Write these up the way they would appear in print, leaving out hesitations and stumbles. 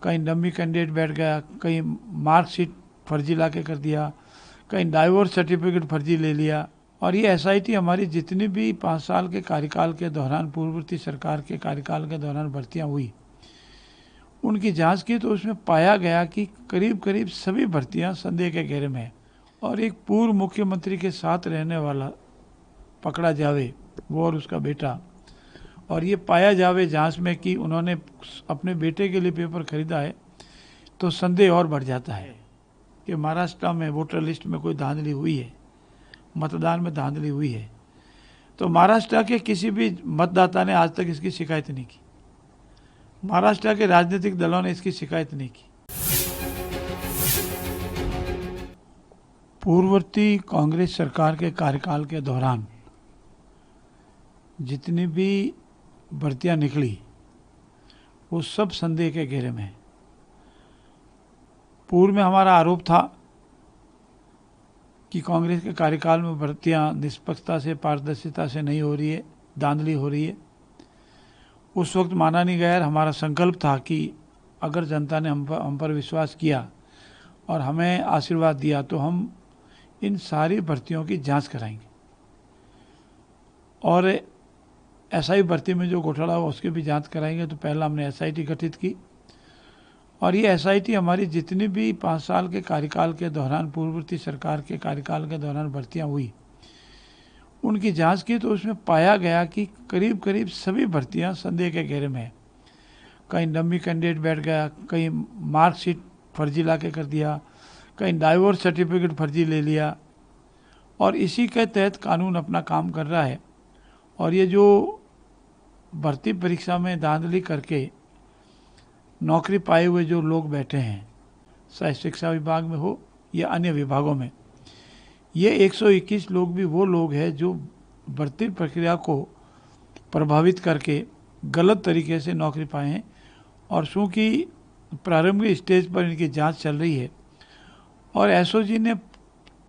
कहीं dummy candidate बैठ गया, कहीं मार्कशीट फर्जी ला के कर दिया, कहीं डाइवोर्स सर्टिफिकेट फर्जी ले लिया। और ये एसआईटी हमारी जितनी भी 5 साल के कार्यकाल के दौरान, पूर्ववर्ती सरकार के कार्यकाल के दौरान भर्तियां हुई, उनकी जांच की तो उसमें पाया गया कि करीब करीब सभी भर्तियां संदेह के घेरे में है। और एक पूर्व मुख्यमंत्री के साथ रहने वाला पकड़ा जावे, वो और उसका बेटा, और ये पाया जावे जांच में कि उन्होंने अपने बेटे के लिए पेपर खरीदा है, तो संदेह और बढ़ जाता है कि महाराष्ट्र में वोटर लिस्ट में कोई धांधली हुई है, मतदान में धांधली हुई है। तो महाराष्ट्र के किसी भी मतदाता ने आज तक इसकी शिकायत नहीं की, महाराष्ट्र के राजनीतिक दलों ने इसकी शिकायत नहीं की। पूर्ववर्ती कांग्रेस सरकार के कार्यकाल के दौरान जितनी भी भर्तियां निकली वो सब संदेह के घेरे में है। पूर्व में हमारा आरोप था कि कांग्रेस के कार्यकाल में भर्तियां निष्पक्षता से, पारदर्शिता से नहीं हो रही है, धांधली हो रही है। उस वक्त माना नहीं गया। हमारा संकल्प था कि अगर जनता ने हम पर विश्वास किया और हमें आशीर्वाद दिया तो हम इन सारी भर्तियों की जांच कराएंगे, और एसआई भर्ती में जो घोटाला हुआ उसकी भी जांच कराएंगे। तो पहला हमने एसआईटी गठित की, और ये एसआईटी हमारी जितनी भी 5 साल के कार्यकाल के दौरान, पूर्ववर्ती सरकार के कार्यकाल के दौरान भर्तियां हुई, उनकी जांच की तो उसमें पाया गया कि करीब करीब सभी भर्तियां संदेह के घेरे में है। कहीं डमी कैंडिडेट बैठ गया, कहीं मार्कशीट फर्जी ला के कर दिया, कहीं डाइवोर्स सर्टिफिकेट फर्जी ले लिया, और इसी के तहत कानून अपना काम कर रहा है। और ये जो भर्ती परीक्षा में धांधली करके नौकरी पाए हुए जो लोग बैठे हैं, चाहे शिक्षा विभाग में हो या अन्य विभागों में, ये 121 लोग भी वो लोग हैं जो भर्ती प्रक्रिया को प्रभावित करके गलत तरीके से नौकरी पाए हैं। और चूँकि प्रारंभिक स्टेज पर इनकी जांच चल रही है और एसओजी ने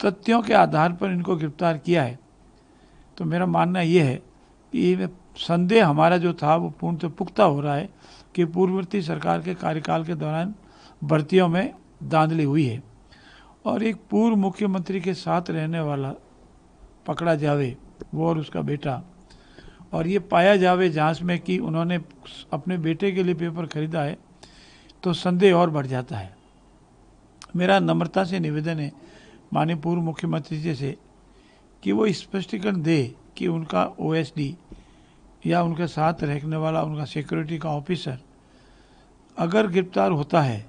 तथ्यों के आधार पर इनको गिरफ्तार किया है, तो मेरा मानना ये है कि संदेह हमारा जो था वो पूर्णतः पुख्ता हो रहा है कि पूर्ववर्ती सरकार के कार्यकाल के दौरान भर्तियों में धांधली हुई है। और एक पूर्व मुख्यमंत्री के साथ रहने वाला पकड़ा जावे, वो और उसका बेटा, और ये पाया जावे जांच में कि उन्होंने अपने बेटे के लिए पेपर खरीदा है, तो संदेह और बढ़ जाता है। मेरा नम्रता से निवेदन है माननीय पूर्व मुख्यमंत्री जी से कि वो स्पष्टीकरण दे कि उनका ओएसडी या उनके साथ रहने वाला उनका सिक्योरिटी का ऑफिसर अगर गिरफ्तार होता है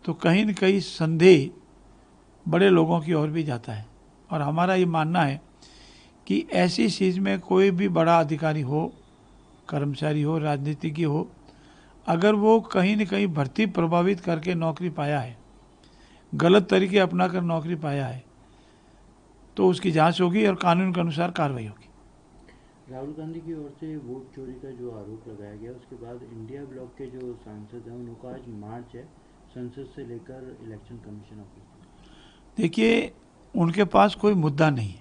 तो कहीं न कहीं संदेह बड़े लोगों की ओर भी जाता है। और हमारा ये मानना है कि ऐसी चीज़ में कोई भी बड़ा अधिकारी हो, कर्मचारी हो, राजनीतिज्ञ हो, अगर वो कहीं न कहीं भर्ती प्रभावित करके नौकरी पाया है, गलत तरीके अपनाकर नौकरी पाया है, तो उसकी जांच होगी और कानून के अनुसार कार्रवाई होगी। राहुल गांधी की ओर से वोट चोरी का जो आरोप लगाया गया, उसके बाद इंडिया ब्लॉक के जो सांसद हैं उनका आज मार्च है संसद से लेकर इलेक्शन कमीशन ऑफिस। देखिए, उनके पास कोई मुद्दा नहीं है।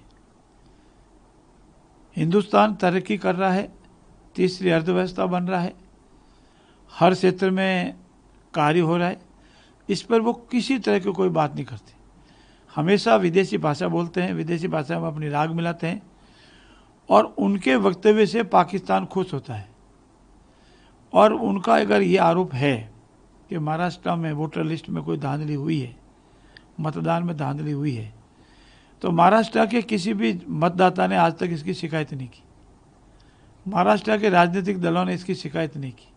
हिंदुस्तान तरक्की कर रहा है, तीसरी अर्थव्यवस्था बन रहा है, हर क्षेत्र में कार्य हो रहा है, इस पर वो किसी तरह की कोई बात नहीं करते। हमेशा विदेशी भाषा बोलते हैं, विदेशी भाषा में अपनी राग मिलाते हैं, और उनके वक्तव्य से पाकिस्तान खुश होता है। और उनका अगर ये आरोप है कि महाराष्ट्र में वोटर लिस्ट में कोई धांधली हुई है, मतदान में धांधली हुई है, तो महाराष्ट्र के किसी भी मतदाता ने आज तक इसकी शिकायत नहीं की, महाराष्ट्र के राजनीतिक दलों ने इसकी शिकायत नहीं की।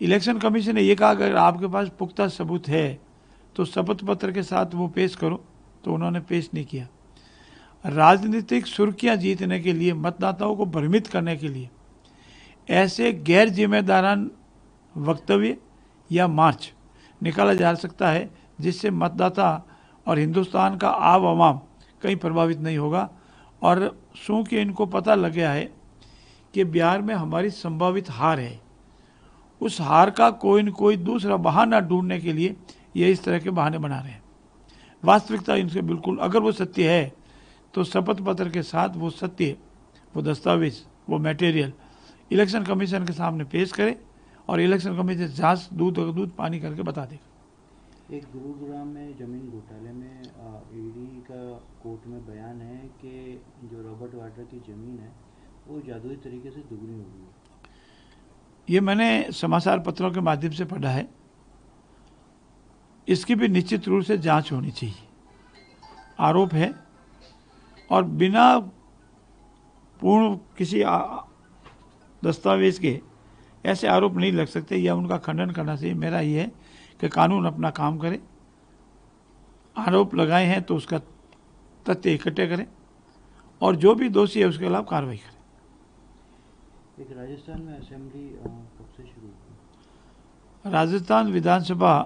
इलेक्शन कमीशन ने यह कहा अगर आपके पास पुख्ता सबूत है तो शपथ पत्र के साथ वो पेश करो, तो उन्होंने पेश नहीं किया। राजनीतिक सुर्खियां जीतने के लिए, मतदाताओं को भ्रमित करने के लिए ऐसे गैर जिम्मेदारान वक्तव्य या मार्च निकाला जा सकता है जिससे मतदाता और हिंदुस्तान का आम आवाम कहीं प्रभावित नहीं होगा। और चूँकि इनको पता लग गया है कि बिहार में हमारी संभावित हार है, उस हार का कोई न कोई दूसरा बहाना ढूंढने के लिए ये इस तरह के बहाने बना रहे हैं। वास्तविकता इनसे बिल्कुल, अगर वो सत्य है तो शपथ पत्र के साथ वो सत्य, वो दस्तावेज, वो मटेरियल इलेक्शन कमीशन के सामने पेश करें और इलेक्शन कमीशन जांच दूध पानी करके बता देगा। एक गुरुग्राम में ज़मीन घोटाले में ईडी का कोर्ट में बयान है कि जो रॉबर्ट वाड्रा की ज़मीन है वो जादुई तरीके से दुगनी हो गई है। ये मैंने समाचार पत्रों के माध्यम से पढ़ा है। इसकी भी निश्चित रूप से जांच होनी चाहिए। आरोप है और बिना पूर्ण किसी दस्तावेज के ऐसे आरोप नहीं लग सकते, या उनका खंडन करना चाहिए। मेरा ये है कि कानून अपना काम करे, आरोप लगाए हैं तो उसका तथ्य इकट्ठे करें और जो भी दोषी है उसके खिलाफ कार्रवाई करें। एक राजस्थान में असेंबली कब से शुरू हुई? राजस्थान विधानसभा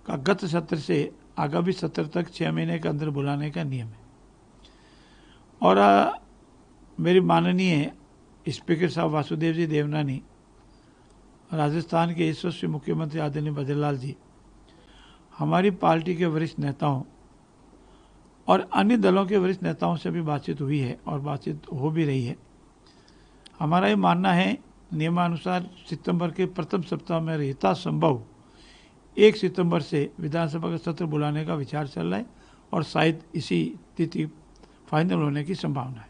का गत सत्र से आगामी सत्र तक 6 महीने के अंदर बुलाने का नियम है और मेरी माननीय स्पीकर साहब वासुदेव जी देवनानी, राजस्थान के यशस्वी मुख्यमंत्री आदरणीय भजनलाल जी, हमारी पार्टी के वरिष्ठ नेताओं और अन्य दलों के वरिष्ठ नेताओं से भी बातचीत हुई है और बातचीत हो भी रही है। हमारा ये मानना है नियमानुसार सितंबर के प्रथम सप्ताह में यथा संभव 1 सितंबर से विधानसभा का सत्र बुलाने का विचार चल रहा है और शायद इसी तिथि फाइनल होने की संभावना है।